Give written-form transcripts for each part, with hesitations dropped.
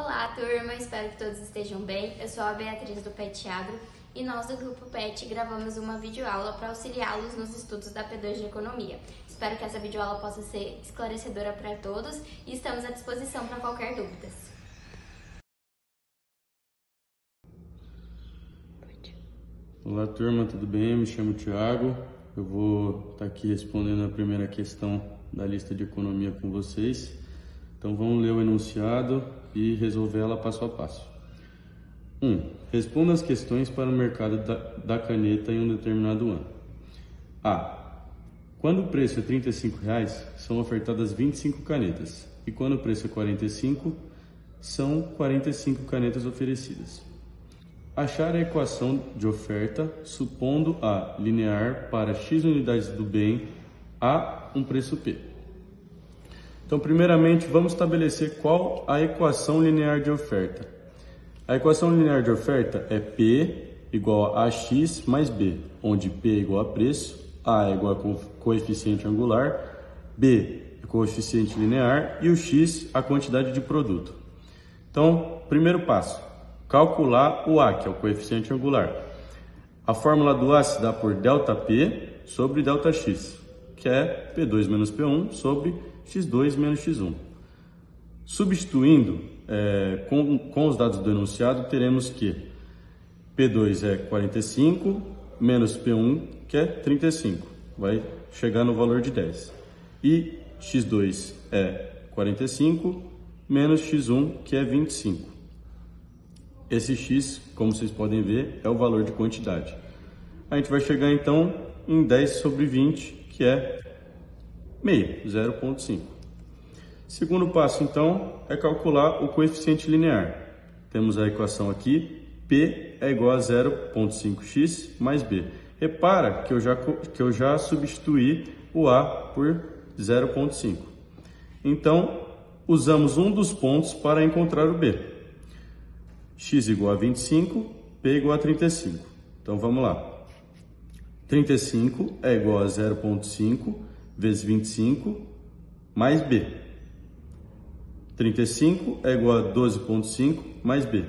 Olá, turma! Espero que todos estejam bem. Eu sou a Beatriz do PET Agro e nós do Grupo PET gravamos uma videoaula para auxiliá-los nos estudos da P2 de Economia. Espero que essa videoaula possa ser esclarecedora para todos e estamos à disposição para qualquer dúvida. Olá, turma, tudo bem? Me chamo Thiago. Eu vou estar aqui respondendo a primeira questão da lista de economia com vocês. Então vamos ler o enunciado e resolver ela passo a passo. 1. Responda as questões para o mercado da caneta em um determinado ano. A. Quando o preço é R$ 35,00, são ofertadas 25 canetas. E quando o preço é R$ 45,00, são 45 canetas oferecidas. Achar a equação de oferta, supondo A linear para X unidades do bem a um preço P. Então, primeiramente, vamos estabelecer qual a equação linear de oferta. A equação linear de oferta é P igual a AX mais B, onde P é igual a preço, A é igual a coeficiente angular, B é coeficiente linear e o X a quantidade de produto. Então, primeiro passo, calcular o A, que é o coeficiente angular. A fórmula do A se dá por ΔP sobre ΔX, que é P2 menos P1 sobre X2 menos X1. Substituindo com os dados do enunciado, teremos que P2 é 45 menos P1, que é 35, vai chegar no valor de 10. E X2 é 45 menos X1, que é 25. Esse X, como vocês podem ver, é o valor de quantidade. A gente vai chegar então em 10 sobre 20, que é meio, 0,5. Segundo passo, então, é calcular o coeficiente linear. Temos a equação aqui, P é igual a 0,5x mais B. Repara que eu já substituí o A por 0,5. Então, usamos um dos pontos para encontrar o B. X igual a 25, P igual a 35. Então, vamos lá. 35 é igual a 0,5 vezes 25 mais B. 35 é igual a 12,5 mais B.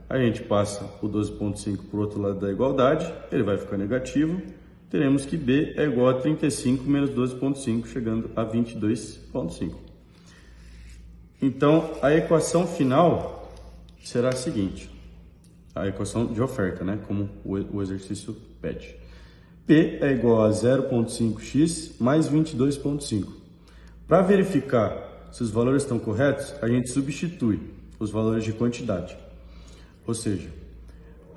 A gente passa o 12,5 para o outro lado da igualdade, ele vai ficar negativo. Teremos que B é igual a 35 menos 12,5, chegando a 22,5. Então, a equação final será a seguinte, a equação de oferta, né, como o exercício pede. P é igual a 0,5x mais 22,5. Para verificar se os valores estão corretos, a gente substitui os valores de quantidade. Ou seja,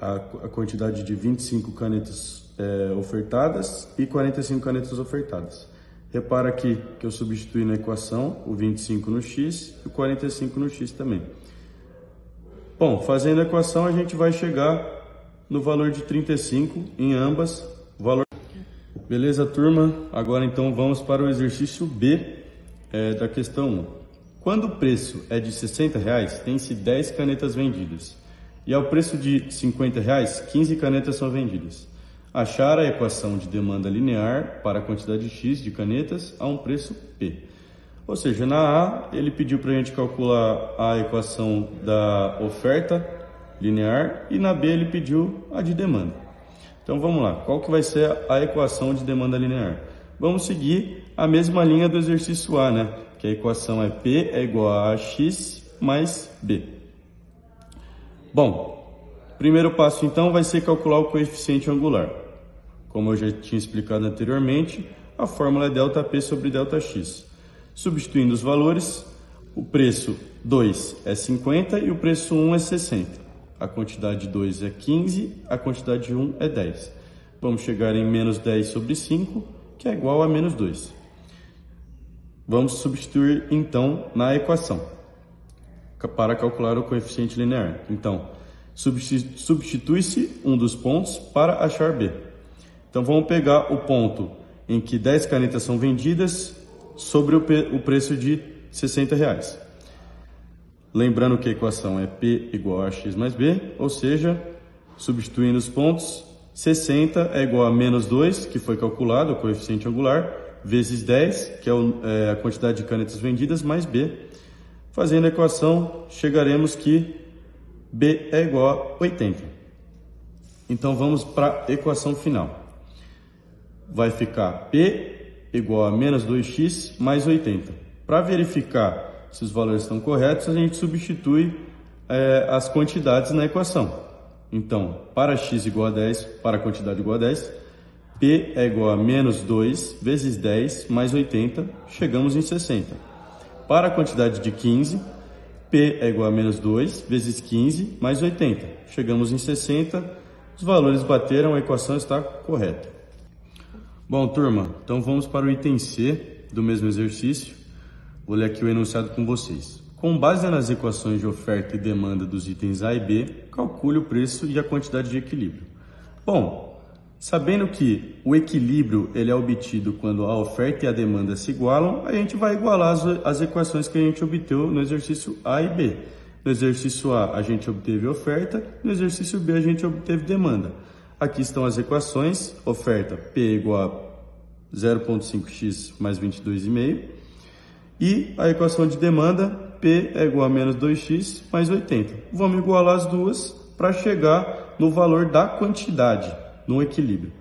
a quantidade de 25 canetas ofertadas e 45 canetas ofertadas. Repara aqui que eu substituí na equação o 25 no x e o 45 no x também. Bom, fazendo a equação, a gente vai chegar no valor de 35 em ambas. Beleza, turma? Agora então vamos para o exercício B da questão 1. Quando o preço é de R$ 60,00, tem-se 10 canetas vendidas. E ao preço de R$ 50,00, 15 canetas são vendidas. Achar a equação de demanda linear para a quantidade X de canetas a um preço P. Ou seja, na A, ele pediu para a gente calcular a equação da oferta linear e na B ele pediu a de demanda. Então vamos lá, qual que vai ser a equação de demanda linear? Vamos seguir a mesma linha do exercício A, né? Que a equação é P é igual a X mais B. Bom, primeiro passo então vai ser calcular o coeficiente angular. Como eu já tinha explicado anteriormente, a fórmula é ΔP sobre ΔX. Substituindo os valores, o preço 2 é 50 e o preço 1 é 60. A quantidade de 2 é 15, a quantidade de 1 é 10. Vamos chegar em menos 10 sobre 5, que é igual a menos 2. Vamos substituir, então, na equação, para calcular o coeficiente linear. Então, substitui-se um dos pontos para achar B. Então, vamos pegar o ponto em que 10 canetas são vendidas sobre o preço de R$ 60,00. Lembrando que a equação é P igual a X mais B, ou seja, substituindo os pontos, 60 é igual a menos 2, que foi calculado, o coeficiente angular, vezes 10, que é a quantidade de canetas vendidas, mais B. Fazendo a equação, chegaremos que B é igual a 80. Então vamos para a equação final. Vai ficar P igual a menos 2x mais 80. Para verificar se os valores estão corretos, a gente substitui as quantidades na equação. Então, para x igual a 10, para a quantidade igual a 10, P é igual a menos 2 vezes 10 mais 80, chegamos em 60. Para a quantidade de 15, P é igual a menos 2 vezes 15 mais 80, chegamos em 60. Os valores bateram, a equação está correta. Bom, turma, então vamos para o item C do mesmo exercício. Vou ler aqui o enunciado com vocês. Com base nas equações de oferta e demanda dos itens A e B, calcule o preço e a quantidade de equilíbrio. Bom, sabendo que o equilíbrio ele é obtido quando a oferta e a demanda se igualam, a gente vai igualar as equações que a gente obteve no exercício A e B. No exercício A, a gente obteve oferta, no exercício B, a gente obteve demanda. Aqui estão as equações: oferta P igual a 0,5x mais 22,5 e a equação de demanda P é igual a menos 2x mais 80. Vamos igualar as duas para chegar no valor da quantidade, no equilíbrio.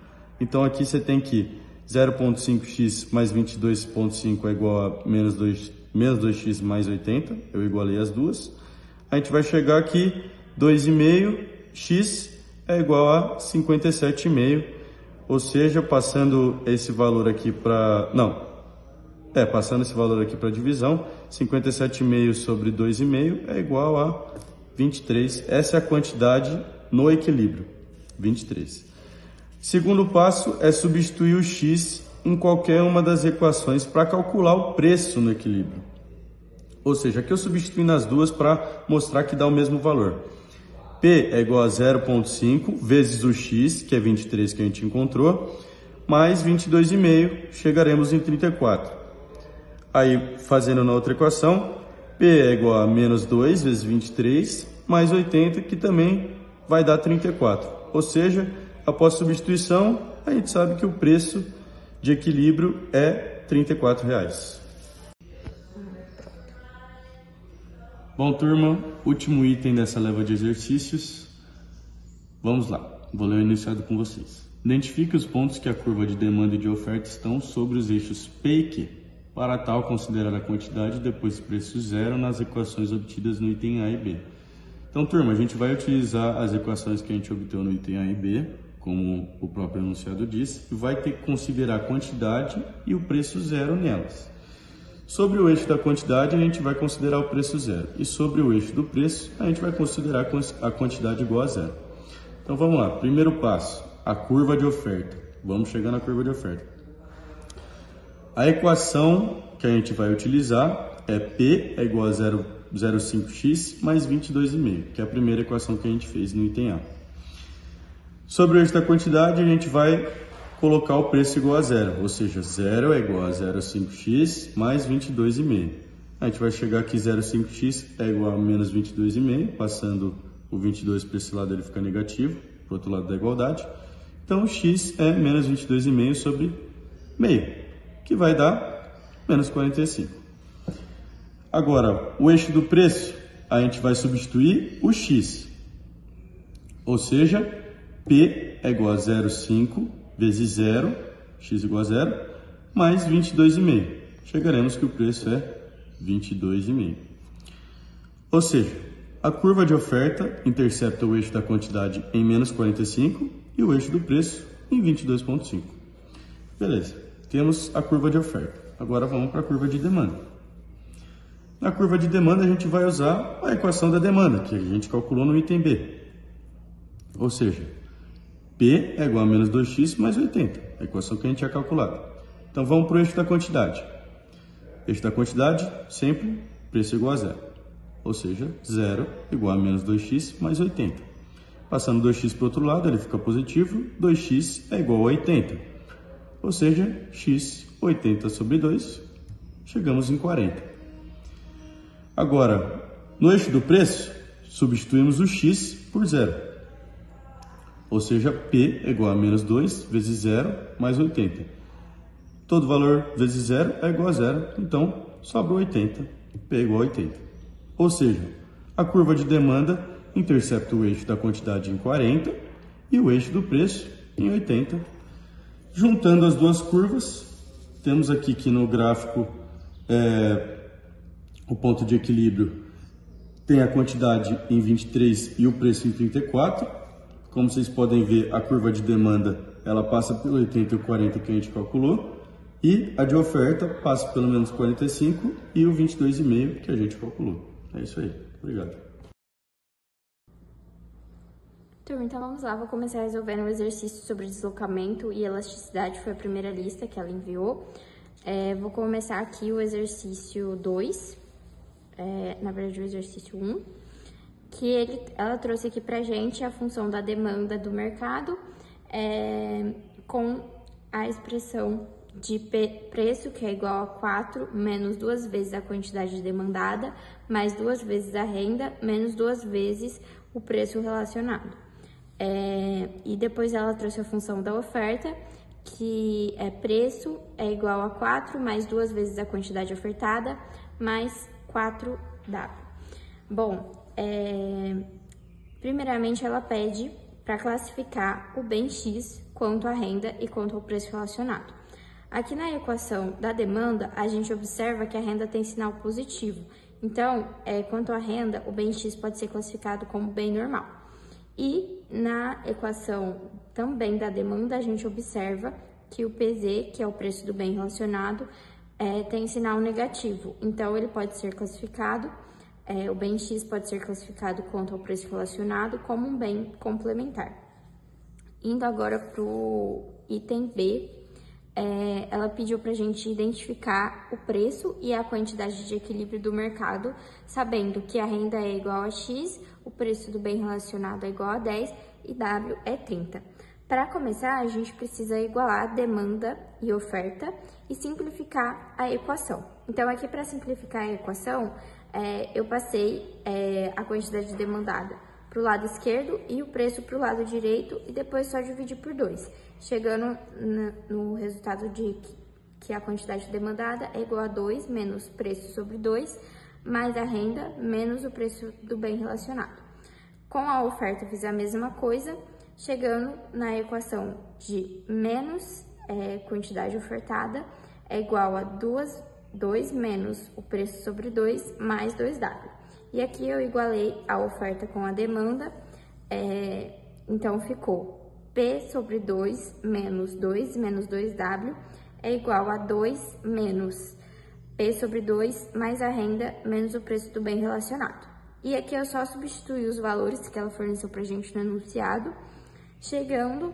Então aqui você tem que 0,5x mais 22,5 é igual a menos 2x mais 80, eu igualei as duas. A gente vai chegar aqui, 2,5x é igual a 57,5, ou seja, passando esse valor aqui para... passando esse valor aqui para divisão, 57,5 sobre 2,5 é igual a 23. Essa é a quantidade no equilíbrio, 23. Segundo passo é substituir o x em qualquer uma das equações para calcular o preço no equilíbrio. Ou seja, aqui eu substituí nas duas para mostrar que dá o mesmo valor. P é igual a 0,5 vezes o x, que é 23 que a gente encontrou, mais 22,5, chegaremos em 34. Aí, fazendo na outra equação, P é igual a menos 2 vezes 23, mais 80, que também vai dar 34. Ou seja, após substituição, a gente sabe que o preço de equilíbrio é R$ 34,00. Bom, turma, último item dessa leva de exercícios. Vamos lá, vou ler o enunciado com vocês. Identifique os pontos que a curva de demanda e de oferta estão sobre os eixos P e Q. Para tal, considerar a quantidade e depois preço zero nas equações obtidas no item A e B. Então, turma, a gente vai utilizar as equações que a gente obteve no item A e B, como o próprio enunciado diz, e vai ter que considerar a quantidade e o preço zero nelas. Sobre o eixo da quantidade, a gente vai considerar o preço zero. E sobre o eixo do preço, a gente vai considerar a quantidade igual a zero. Então, vamos lá. Primeiro passo, a curva de oferta. Vamos chegar na curva de oferta. A equação que a gente vai utilizar é P é igual a 0,5x mais 22,5, que é a primeira equação que a gente fez no item A. Sobre o eixo da quantidade, a gente vai colocar o preço igual a zero, ou seja, 0 é igual a 0,5x mais 22,5. A gente vai chegar aqui, 0,5x é igual a menos 22,5, passando o 22 para esse lado ele fica negativo, para o outro lado da igualdade. Então, x é menos 22,5 sobre meio, que vai dar menos 45. Agora, o eixo do preço, a gente vai substituir o x, ou seja, P é igual a 0,5 vezes 0, x igual a 0, mais 22,5. Chegaremos que o preço é 22,5. Ou seja, a curva de oferta intercepta o eixo da quantidade em menos 45 e o eixo do preço em 22,5. Beleza, temos a curva de oferta. Agora vamos para a curva de demanda. Na curva de demanda a gente vai usar a equação da demanda, que a gente calculou no item B. Ou seja, P é igual a menos 2x mais 80, a equação que a gente tinha calculado. Então vamos para o eixo da quantidade. Eixo da quantidade, sempre preço igual a zero. Ou seja, 0 igual a menos 2x mais 80. Passando 2x para o outro lado, ele fica positivo, 2x é igual a 80. Ou seja, x, 80 sobre 2, chegamos em 40. Agora, no eixo do preço, substituímos o x por 0. Ou seja, P é igual a menos 2 vezes 0 mais 80. Todo valor vezes 0 é igual a 0, então sobra 80. P é igual a 80. Ou seja, a curva de demanda intercepta o eixo da quantidade em 40 e o eixo do preço em 80. Juntando as duas curvas, temos aqui que no gráfico o ponto de equilíbrio tem a quantidade em 23 e o preço em 34. Como vocês podem ver, a curva de demanda ela passa pelo 80 e o 40 que a gente calculou, e a de oferta passa pelo menos 45 e o 22,5 que a gente calculou. É isso aí. Obrigado. Turma, então vamos lá, vou começar resolvendo um exercício sobre deslocamento e elasticidade, foi a primeira lista que ela enviou. Vou começar aqui o exercício 2, na verdade o exercício 1, que ela trouxe aqui pra gente a função da demanda do mercado com a expressão de preço, que é igual a 4 menos 2 vezes a quantidade demandada, mais 2 vezes a renda, menos 2 vezes o preço relacionado. E depois ela trouxe a função da oferta, que é preço é igual a 4 mais 2 vezes a quantidade ofertada, mais 4W. Bom, primeiramente ela pede para classificar o bem X quanto à renda e quanto ao preço relacionado. Aqui na equação da demanda, a gente observa que a renda tem sinal positivo. Então, quanto à renda, o bem X pode ser classificado como bem normal. E na equação também da demanda, a gente observa que o PZ, que é o preço do bem relacionado, tem sinal negativo. Então, ele pode ser classificado, o bem X pode ser classificado quanto ao preço relacionado como um bem complementar. Indo agora para o item B, ela pediu para a gente identificar o preço e a quantidade de equilíbrio do mercado, sabendo que a renda é igual a X, o preço do bem relacionado é igual a 10 e W é 30. Para começar, a gente precisa igualar demanda e oferta e simplificar a equação. Então, aqui para simplificar a equação, eu passei a quantidade demandada para o lado esquerdo e o preço para o lado direito e depois só dividir por 2, chegando no resultado de que a quantidade demandada é igual a 2 menos preço sobre 2, mais a renda menos o preço do bem relacionado. Com a oferta eu fiz a mesma coisa, chegando na equação de menos quantidade ofertada é igual a 2 menos o preço sobre 2 mais 2W. E aqui eu igualei a oferta com a demanda, então ficou P sobre 2 menos 2W é igual a 2 menos P sobre 2 mais a renda menos o preço do bem relacionado. E aqui eu só substituí os valores que ela forneceu pra gente no enunciado, chegando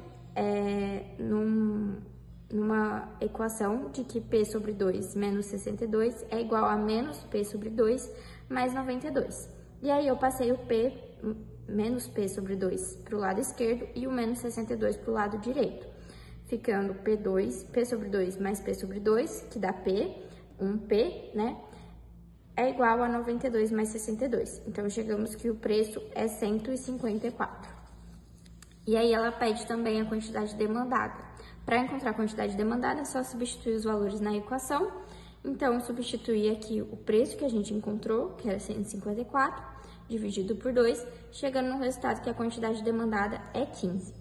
numa equação de que P sobre 2 menos 62 é igual a menos P sobre 2 mais 92. E aí eu passei o P menos P sobre 2 para o lado esquerdo e o menos 62 para o lado direito, ficando P sobre 2 mais P sobre 2, que dá P, 1P, né? É igual a 92 mais 62. Então, chegamos que o preço é 154. E aí ela pede também a quantidade demandada. Para encontrar a quantidade demandada, é só substituir os valores na equação. Então, substituir aqui o preço que a gente encontrou, que era 154, dividido por 2, chegando no resultado que a quantidade demandada é 15.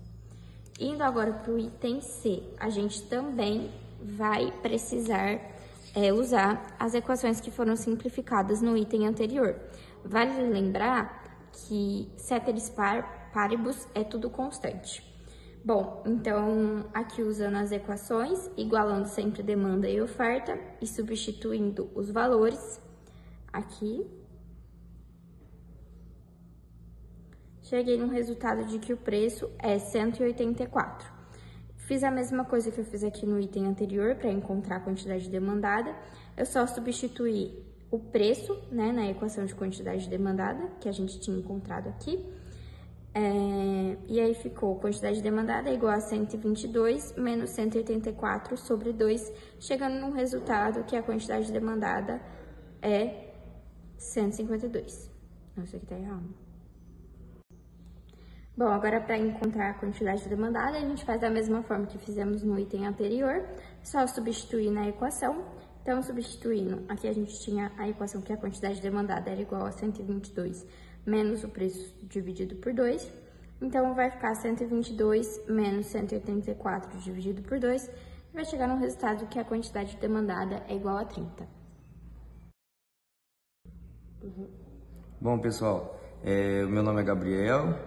Indo agora para o item C, a gente também vai precisar usar as equações que foram simplificadas no item anterior. Vale lembrar que ceteris paribus é tudo constante. Bom, então, aqui usando as equações, igualando sempre demanda e oferta e substituindo os valores, aqui, cheguei no resultado de que o preço é 184. Fiz a mesma coisa que eu fiz aqui no item anterior para encontrar a quantidade demandada, eu só substituí o preço, né, na equação de quantidade demandada, que a gente tinha encontrado aqui, e aí ficou quantidade demandada é igual a 122 menos 184 sobre 2, chegando num resultado que a quantidade demandada é 152. Não, isso aqui tá errado. Bom, agora para encontrar a quantidade demandada, a gente faz da mesma forma que fizemos no item anterior, só substituir na equação Então, substituindo, aqui a gente tinha a equação que a quantidade demandada era igual a 122 menos o preço dividido por 2. Então, vai ficar 122 menos 184 dividido por 2, e vai chegar no resultado que a quantidade demandada é igual a 30. Bom, pessoal, o meu nome é Gabriel,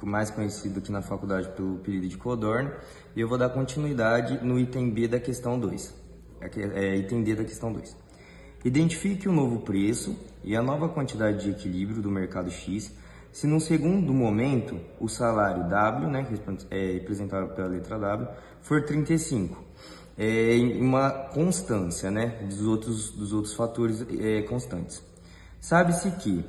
mais conhecido aqui na faculdade pelo apelido de Codorna, e eu vou dar continuidade no item B da questão 2. Item D da questão 2. Identifique o novo preço e a nova quantidade de equilíbrio do mercado X se num segundo momento o salário W, né, representado pela letra W, for 35. Em uma constância, né, dos outros fatores constantes. Sabe-se que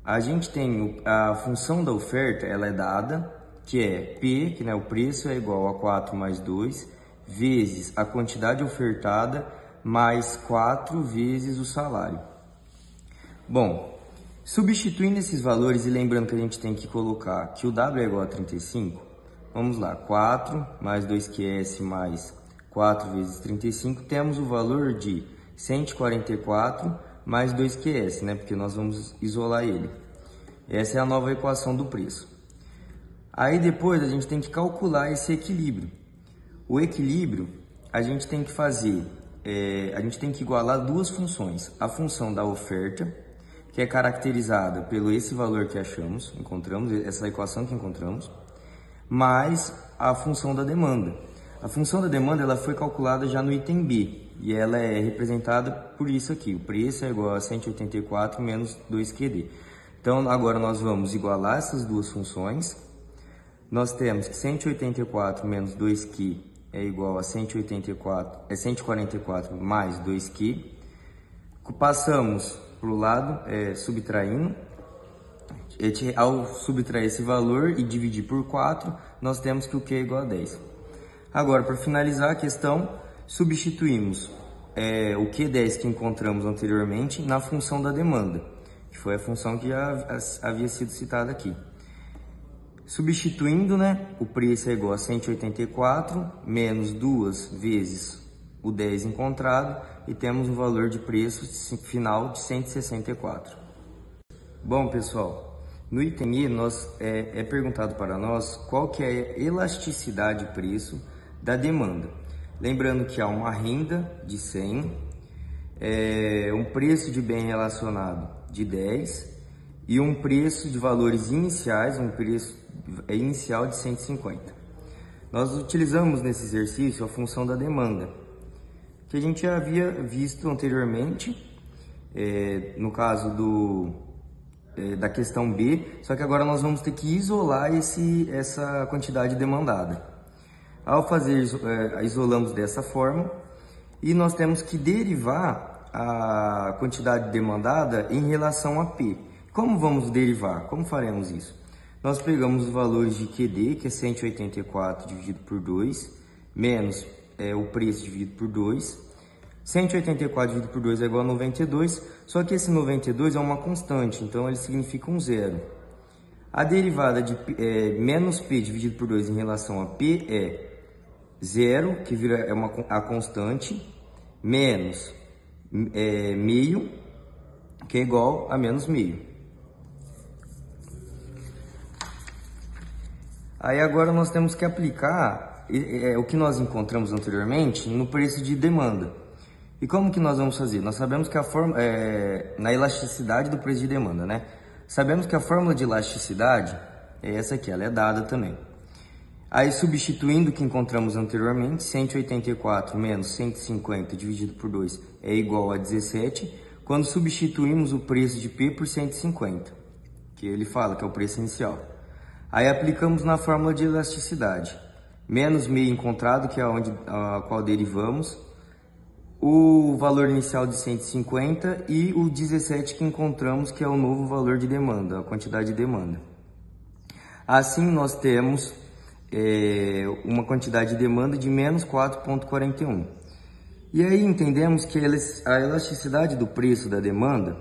a gente tem a função da oferta, ela é dada, que é P, que, né, o preço é igual a 4 mais 2, vezes a quantidade ofertada, mais 4 vezes o salário. Bom, substituindo esses valores e lembrando que a gente tem que colocar que o W é igual a 35, vamos lá, 4 mais 2QS mais 4 vezes 35, temos o valor de 144 mais 2QS, né? Porque nós vamos isolar ele. Essa é a nova equação do preço. Aí depois a gente tem que calcular esse equilíbrio. O equilíbrio a gente tem que fazer, a gente tem que igualar duas funções. A função da oferta, que é caracterizada pelo esse valor que encontramos, essa equação que encontramos, mais a função da demanda. A função da demanda ela foi calculada já no item B, e ela é representada por isso aqui. O preço é igual a 184 menos 2QD. Então, agora nós vamos igualar essas duas funções. Nós temos que 184 menos 2Q é igual a 144 mais 2Q. Passamos para o lado, subtraindo. Ao subtrair esse valor e dividir por 4, nós temos que o Q é igual a 10. Agora, para finalizar a questão, substituímos o Q10 que encontramos anteriormente na função da demanda, que foi a função que já havia sido citada aqui. Substituindo, né, o preço é igual a 184 menos 2 vezes o 10 encontrado e temos um valor de preço final de 164. Bom, pessoal, no item E é perguntado para nós qual que é a elasticidade de preço da demanda. Lembrando que há uma renda de 100, um preço de bem relacionado de 10 e um preço de valores iniciais, um preço inicial de 150. Nós utilizamos nesse exercício a função da demanda, que a gente já havia visto anteriormente, no caso da questão B, só que agora nós vamos ter que isolar essa quantidade demandada. Ao fazer, isolamos dessa forma e nós temos que derivar a quantidade demandada em relação a P. Como vamos derivar? Como faremos isso? Nós pegamos os valores de QD, que é 184 dividido por 2, menos o preço dividido por 2. 184 dividido por 2 é igual a 92, só que esse 92 é uma constante, então ele significa um zero. A derivada de menos P dividido por 2 em relação a P é 0, que vira a constante, menos meio, que é igual a menos meio. Aí agora nós temos que aplicar o que nós encontramos anteriormente no preço de demanda. E como que nós vamos fazer? Nós sabemos que na elasticidade do preço de demanda, né? Sabemos que a fórmula de elasticidade é essa aqui, ela é dada também. Aí, substituindo o que encontramos anteriormente, 184 menos 150 dividido por 2 é igual a 17, quando substituímos o preço de P por 150, que ele fala que é o preço inicial. Aí, aplicamos na fórmula de elasticidade, menos meio encontrado, que é a qual derivamos, o valor inicial de 150 e o 17 que encontramos, que é o novo valor de demanda, a quantidade de demanda. Assim, nós temos uma quantidade de demanda de menos 4,41. E aí entendemos que a elasticidade do preço da demanda,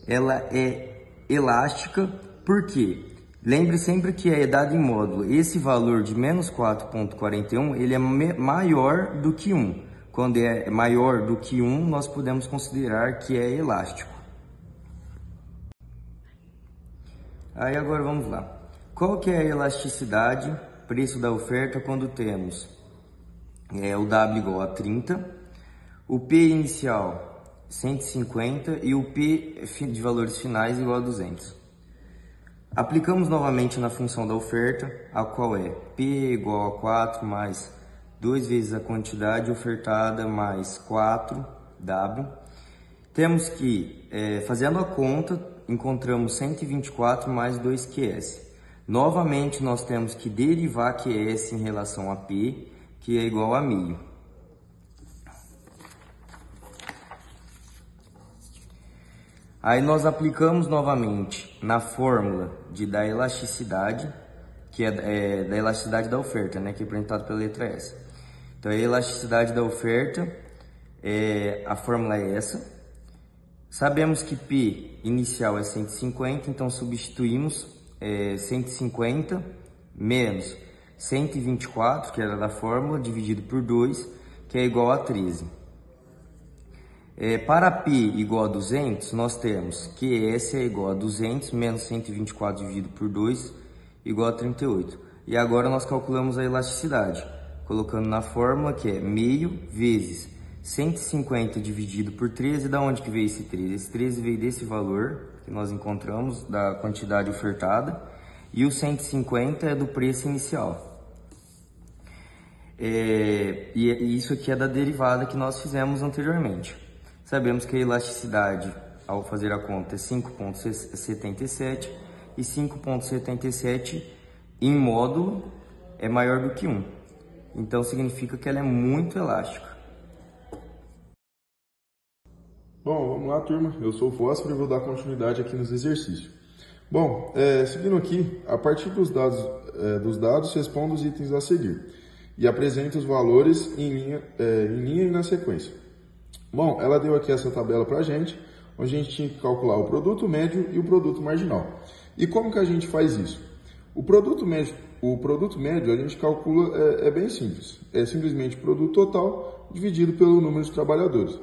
ela é elástica, porque lembre sempre que é dado em módulo, esse valor de menos 4,41, ele é maior do que 1. quando é maior do que 1, nós podemos considerar que é elástico. Aí agora vamos lá. Qual que é a elasticidade, preço da oferta, quando temos o W igual a 30, o P inicial 150 e o P de valores finais igual a 200. Aplicamos novamente na função da oferta, a qual é P igual a 4 mais 2 vezes a quantidade ofertada mais 4W. Temos que, fazendo a conta, encontramos 124 mais 2QS. Novamente, nós temos que derivar QS em relação a P, que é igual a meio. Aí nós aplicamos novamente na fórmula da elasticidade, que é da elasticidade da oferta, né, que é representado pela letra S. Então, a elasticidade da oferta, a fórmula é essa. Sabemos que P inicial é 150, então substituímos 150 menos 124, que era da fórmula, dividido por 2, que é igual a 13. Para P igual a 200, nós temos que S é igual a 200 menos 124 dividido por 2, igual a 38. E agora nós calculamos a elasticidade, colocando na fórmula que é meio vezes 150 dividido por 13. Da onde que veio esse 13? Esse 13 veio desse valor que nós encontramos, da quantidade ofertada, e o 150 é do preço inicial. E isso aqui é da derivada que nós fizemos anteriormente. Sabemos que a elasticidade, ao fazer a conta, é 5,77 e 5,77 em módulo é maior do que 1. Então significa que ela é muito elástica. Bom, vamos lá, turma. Eu sou o Fósforo e vou dar continuidade aqui nos exercícios. Bom, seguindo aqui, a partir dos dados responda os itens a seguir e apresente os valores em linha e na sequência. Bom, ela deu aqui essa tabela para a gente, onde a gente tinha que calcular o produto médio e o produto marginal. E como que a gente faz isso? O produto médio a gente calcula, é bem simples. É simplesmente o produto total dividido pelo número de trabalhadores.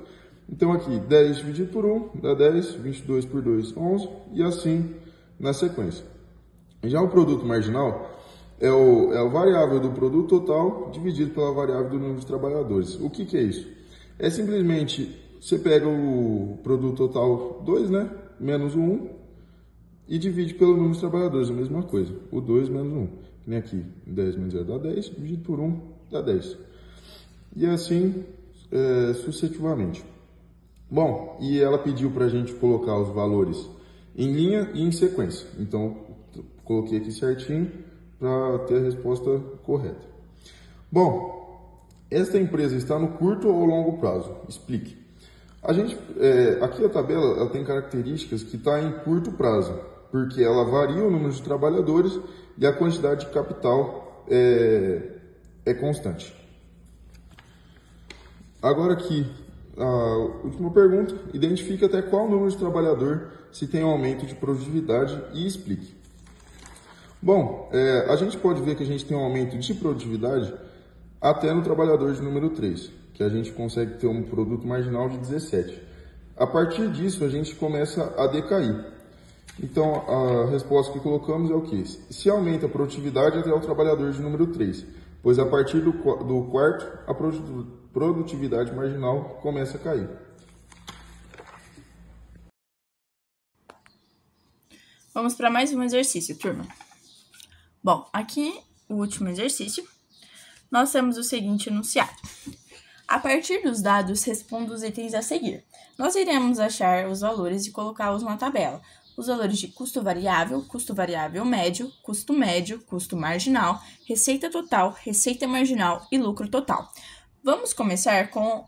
Então aqui, 10 dividido por 1 dá 10, 22 por 2, 11, e assim na sequência. Já o produto marginal é o variável do produto total dividido pela variável do número de trabalhadores. O que é isso? É simplesmente, você pega o produto total 2, né, menos o 1, e divide pelo número de trabalhadores, a mesma coisa. O 2 menos 1. Que nem aqui, 10 menos 0 dá 10, dividido por 1 dá 10. E assim sucessivamente. Bom, e ela pediu para a gente colocar os valores em linha e em sequência. Então, coloquei aqui certinho para ter a resposta correta. Bom, esta empresa está no curto ou longo prazo? Explique. Aqui a tabela ela tem características que está em curto prazo, porque ela varia o número de trabalhadores e a quantidade de capital é constante. Agora aqui, a última pergunta, identifique até qual número de trabalhador se tem um aumento de produtividade e explique. Bom, a gente pode ver que a gente tem um aumento de produtividade até no trabalhador de número 3, que a gente consegue ter um produto marginal de 17. A partir disso, a gente começa a decair. Então, a resposta que colocamos é o quê? Se aumenta a produtividade até o trabalhador de número 3, pois a partir do quarto, a produtividade marginal começa a cair. Vamos para mais um exercício, turma. Bom, aqui, o último exercício, nós temos o seguinte enunciado. A partir dos dados, responda os itens a seguir. Nós iremos achar os valores e colocá-los na tabela. Os valores de custo variável médio, custo marginal, receita total, receita marginal e lucro total. Vamos começar com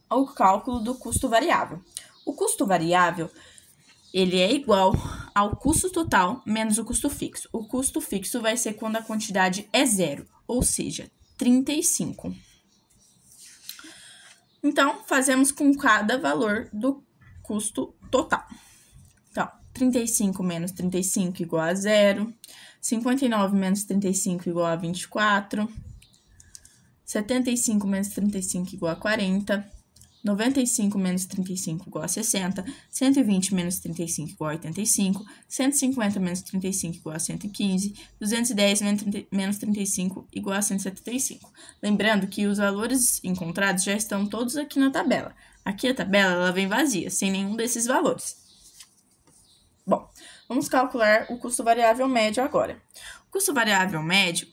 o cálculo do custo variável. O custo variável, ele é igual ao custo total menos o custo fixo. O custo fixo vai ser quando a quantidade é zero, ou seja, 35. Então, fazemos com cada valor do custo total. Então, 35 menos 35 igual a 0, 59 menos 35 igual a 24, 75 menos 35 igual a 40, 95 menos 35 igual a 60, 120 menos 35 igual a 85, 150 menos 35 igual a 115, 210 menos 35 igual a 175. Lembrando que os valores encontrados já estão todos aqui na tabela. Aqui a tabela ela vem vazia, sem nenhum desses valores. Bom, vamos calcular o custo variável médio agora. O custo variável médio,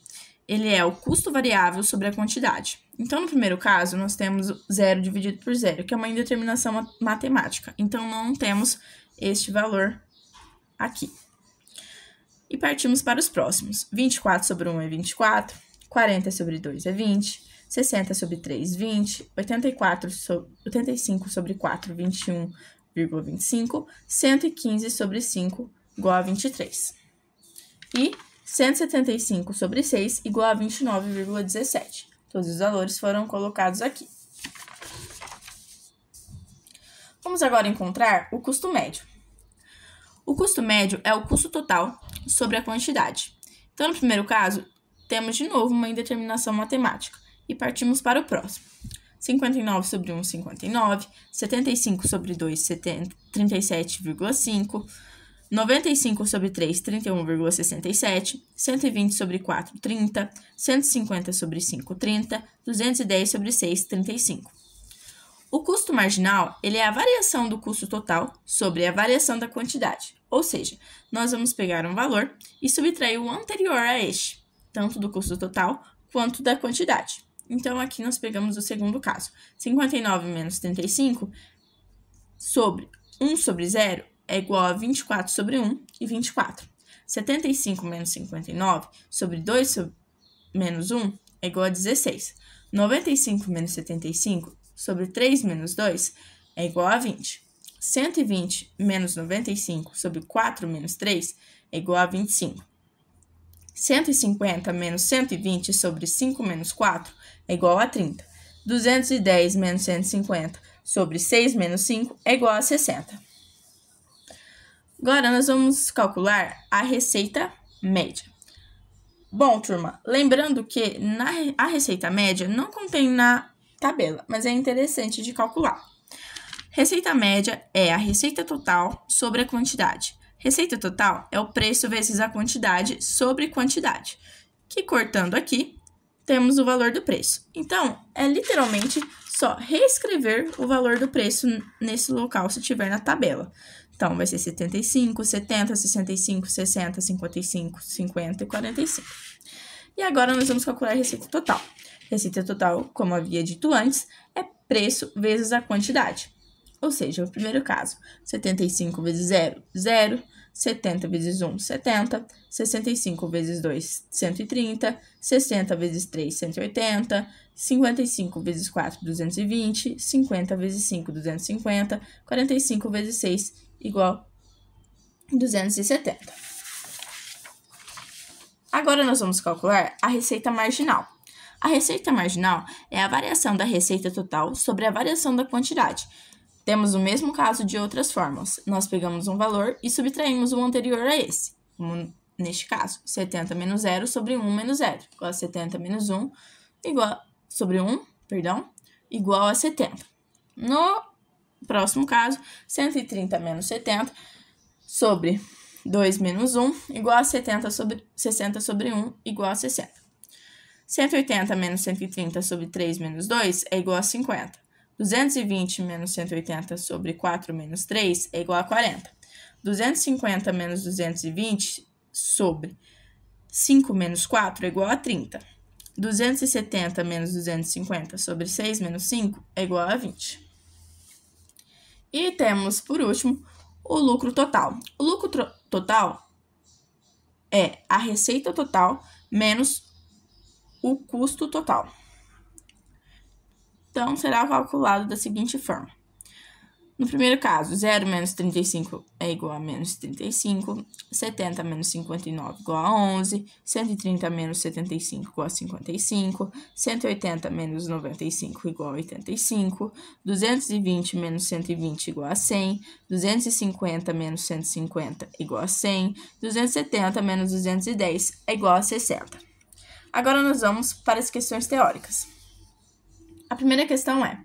ele é o custo variável sobre a quantidade. Então, no primeiro caso, nós temos 0 dividido por 0, que é uma indeterminação matemática. Então, não temos este valor aqui. E partimos para os próximos. 24 sobre 1 é 24, 40 sobre 2 é 20, 60 sobre 3, 20, 85 sobre 4, 21,25, 115 sobre 5, igual a 23. E 175 sobre 6, igual a 29,17. Todos os valores foram colocados aqui. Vamos agora encontrar o custo médio. O custo médio é o custo total sobre a quantidade. Então, no primeiro caso, temos de novo uma indeterminação matemática e partimos para o próximo. 59 sobre 1, 59, 75 sobre 2, 37,5, 95 sobre 3, 31,67, 120 sobre 4, 30, 150 sobre 5, 30, 210 sobre 6, 35. O custo marginal, ele é a variação do custo total sobre a variação da quantidade. Ou seja, nós vamos pegar um valor e subtrair o anterior a este, tanto do custo total quanto da quantidade. Então, aqui nós pegamos o segundo caso. 59 menos 35 sobre 1 sobre 0 é igual a 24 sobre 1 e 24. 75 menos 59 sobre 2 menos 1 é igual a 16. 95 menos 75 sobre 3 menos 2 é igual a 20. 120 menos 95 sobre 4 menos 3 é igual a 25. 150 menos 120 sobre 5 menos 4 é igual a 30. 210 menos 150 sobre 6 menos 5 é igual a 60. Agora, nós vamos calcular a receita média. Bom, turma, lembrando que a receita média não contém na tabela, mas é interessante de calcular. Receita média é a receita total sobre a quantidade. Receita total é o preço vezes a quantidade sobre quantidade, que cortando aqui, temos o valor do preço. Então, é literalmente só reescrever o valor do preço nesse local se tiver na tabela. Então, vai ser 75, 70, 65, 60, 55, 50 e 45. E agora, nós vamos calcular a receita total. Receita total, como havia dito antes, é preço vezes a quantidade. Ou seja, o primeiro caso, 75 vezes 0, 0. 70 vezes 1, 70. 65 vezes 2, 130. 60 vezes 3, 180. 55 vezes 4, 220. 50 vezes 5, 250. 45 vezes 6, igual a 270. Agora, nós vamos calcular a receita marginal. A receita marginal é a variação da receita total sobre a variação da quantidade. Temos o mesmo caso de outras formas. Nós pegamos um valor e subtraímos o anterior a esse. Como neste caso, 70 menos 0 sobre 1 menos 0. Igual a 70 menos 1 igual a 70. No próximo caso, 130 menos 70 sobre 2 menos 1 igual a 60 sobre 1 igual a 60. 180 menos 130 sobre 3 menos 2 é igual a 50. 220 menos 180 sobre 4 menos 3 é igual a 40. 250 menos 220 sobre 5 menos 4 é igual a 30. 270 menos 250 sobre 6 menos 5 é igual a 20. E temos, por último, o lucro total. O lucro total é a receita total menos o custo total. Então, será calculado da seguinte forma. No primeiro caso, 0 menos 35 é igual a menos 35, 70 menos 59 igual a 11, 130 menos 75 igual a 55, 180 menos 95 igual a 85, 220 menos 120 igual a 100, 250 menos 150 igual a 100, 270 menos 210 é igual a 60. Agora, nós vamos para as questões teóricas. A primeira questão é: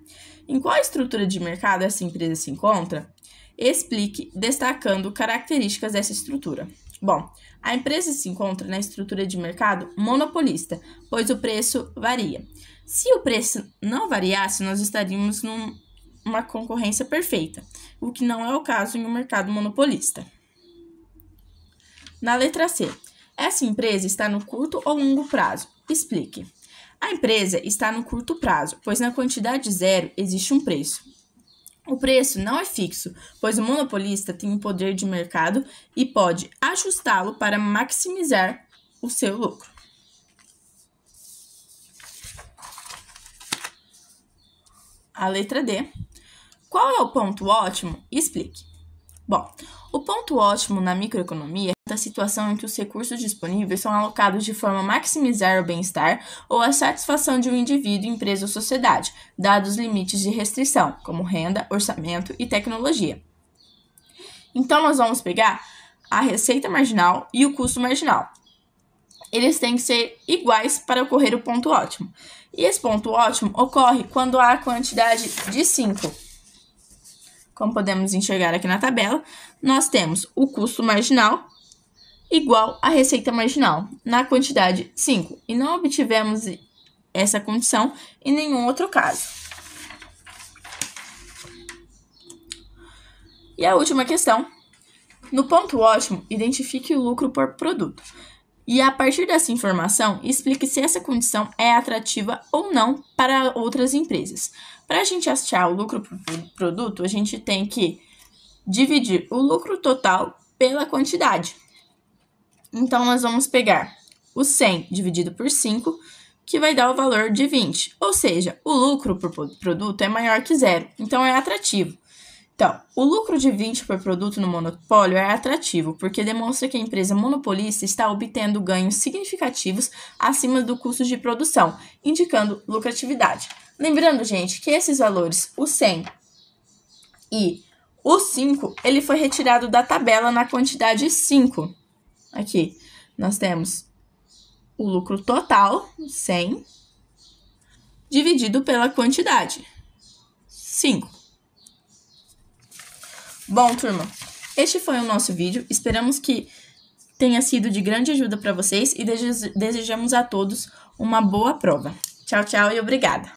em qual estrutura de mercado essa empresa se encontra? Explique destacando características dessa estrutura. Bom, a empresa se encontra na estrutura de mercado monopolista, pois o preço varia. Se o preço não variasse, nós estaríamos numa concorrência perfeita, o que não é o caso em um mercado monopolista. Na letra C, essa empresa está no curto ou longo prazo? Explique. A empresa está no curto prazo, pois na quantidade zero existe um preço. O preço não é fixo, pois o monopolista tem o poder de mercado e pode ajustá-lo para maximizar o seu lucro. A letra D. Qual é o ponto ótimo? Explique. Bom, o ponto ótimo na microeconomia é a situação em que os recursos disponíveis são alocados de forma a maximizar o bem-estar ou a satisfação de um indivíduo, empresa ou sociedade, dados os limites de restrição, como renda, orçamento e tecnologia. Então, nós vamos pegar a receita marginal e o custo marginal. Eles têm que ser iguais para ocorrer o ponto ótimo. E esse ponto ótimo ocorre quando há a quantidade de 5. Como podemos enxergar aqui na tabela, nós temos o custo marginal igual à receita marginal, na quantidade 5. E não obtivemos essa condição em nenhum outro caso. E a última questão. No ponto ótimo, identifique o lucro por produto. E a partir dessa informação, explique se essa condição é atrativa ou não para outras empresas. Para a gente achar o lucro por produto, a gente tem que dividir o lucro total pela quantidade. Então, nós vamos pegar o 100 dividido por 5, que vai dar o valor de 20. Ou seja, o lucro por produto é maior que zero, então é atrativo. Então, o lucro de 20 por produto no monopólio é atrativo, porque demonstra que a empresa monopolista está obtendo ganhos significativos acima do custo de produção, indicando lucratividade. Lembrando, gente, que esses valores, o 100 e o 5, ele foi retirado da tabela na quantidade 5. Aqui, nós temos o lucro total, 100, dividido pela quantidade, 5. Bom, turma, este foi o nosso vídeo. Esperamos que tenha sido de grande ajuda para vocês e desejamos a todos uma boa prova. Tchau, tchau e obrigada!